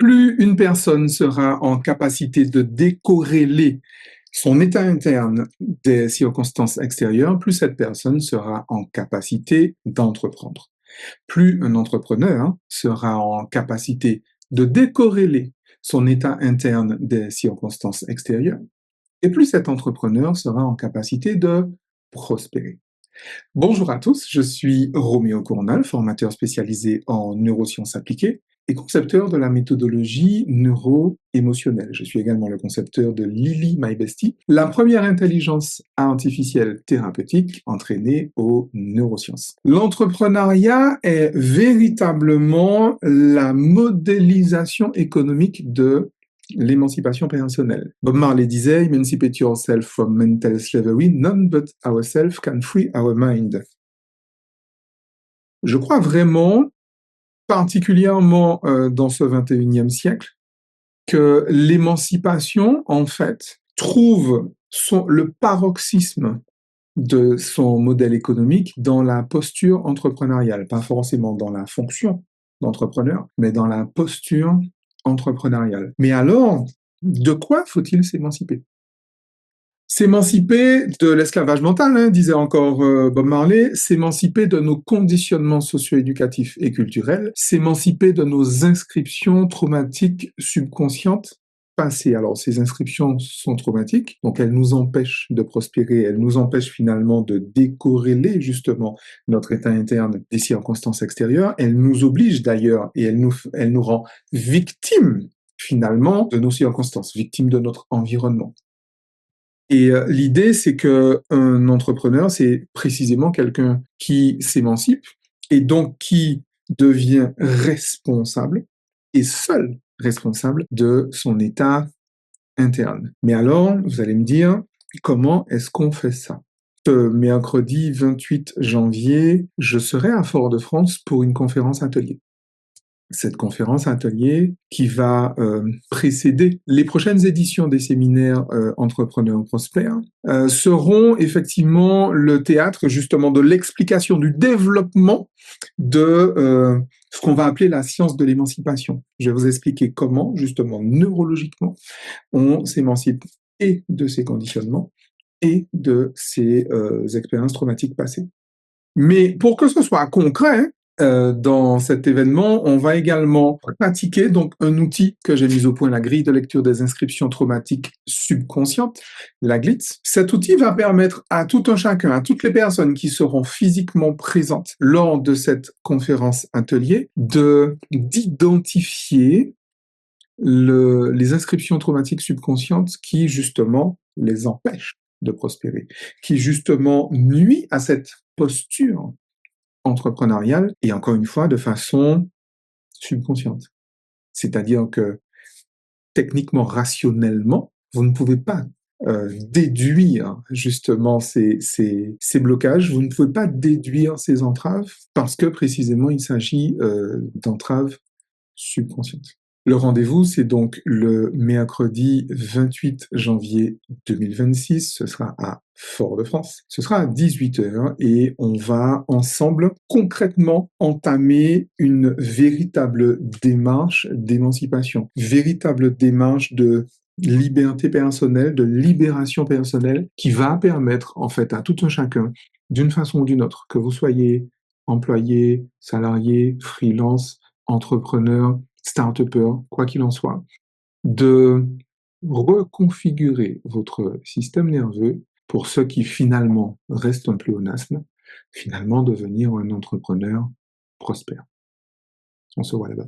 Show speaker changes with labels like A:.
A: Plus une personne sera en capacité de décorréler son état interne des circonstances extérieures, plus cette personne sera en capacité d'entreprendre. Plus un entrepreneur sera en capacité de décorréler son état interne des circonstances extérieures, et plus cet entrepreneur sera en capacité de prospérer. Bonjour à tous, je suis Roméo Cournal, formateur spécialisé en neurosciences appliquées et concepteur de la méthodologie neuro-émotionnelle. Je suis également le concepteur de Lily My Bestie, la première intelligence artificielle thérapeutique entraînée aux neurosciences. L'entrepreneuriat est véritablement la modélisation économique de l'émancipation personnelle. Bob Marley disait, "Emancipate yourself from mental slavery, none but ourselves can free our mind." Je crois vraiment, particulièrement dans ce 21e siècle, que l'émancipation, en fait, trouve le paroxysme de son modèle économique dans la posture entrepreneuriale, pas forcément dans la fonction d'entrepreneur, mais dans la posture entrepreneuriale. Mais alors, de quoi faut-il s'émanciper? S'émanciper de l'esclavage mental, disait encore Bob Marley, s'émanciper de nos conditionnements socio-éducatifs et culturels, s'émanciper de nos inscriptions traumatiques subconscientes passées. Alors, ces inscriptions sont traumatiques, donc elles nous empêchent de prospérer, elles nous empêchent finalement de décorréler justement notre état interne des circonstances extérieures, elles nous obligent d'ailleurs et elles nous rend victimes finalement de nos circonstances, victimes de notre environnement. Et l'idée, c'est qu'un entrepreneur, c'est précisément quelqu'un qui s'émancipe et donc qui devient responsable et seul responsable de son état interne. Mais alors, vous allez me dire, comment est-ce qu'on fait ça? Ce mercredi 28 janvier, je serai à Fort-de-France pour une conférence atelier. Cette conférence atelier qui va précéder les prochaines éditions des séminaires Entrepreneurs Prospères seront effectivement le théâtre justement de l'explication du développement de ce qu'on va appeler la science de l'émancipation. Je vais vous expliquer comment justement neurologiquement on s'émancipe et de ses conditionnements et de ses expériences traumatiques passées. Mais pour que ce soit concret, dans cet événement, on va également pratiquer donc un outil que j'ai mis au point, la grille de lecture des inscriptions traumatiques subconscientes, la GLITS. Cet outil va permettre à tout un chacun, à toutes les personnes qui seront physiquement présentes lors de cette conférence atelier, d'identifier les inscriptions traumatiques subconscientes qui justement les empêchent de prospérer, qui justement nuit à cette posture entrepreneuriale, et encore une fois, de façon subconsciente. C'est-à-dire que, techniquement, rationnellement, vous ne pouvez pas déduire justement ces blocages, vous ne pouvez pas déduire ces entraves, parce que précisément, il s'agit d'entraves subconscientes. Le rendez-vous, c'est donc le mercredi 28 janvier 2026, ce sera à Fort-de-France. Ce sera à 18h et on va ensemble concrètement entamer une véritable démarche d'émancipation, véritable démarche de liberté personnelle, de libération personnelle qui va permettre en fait à tout un chacun, d'une façon ou d'une autre, que vous soyez employé, salarié, freelance, entrepreneur, start-upper, quoi qu'il en soit, de reconfigurer votre système nerveux pour ceux qui finalement restent un pléonasme, finalement devenir un entrepreneur prospère. On se voit là-bas.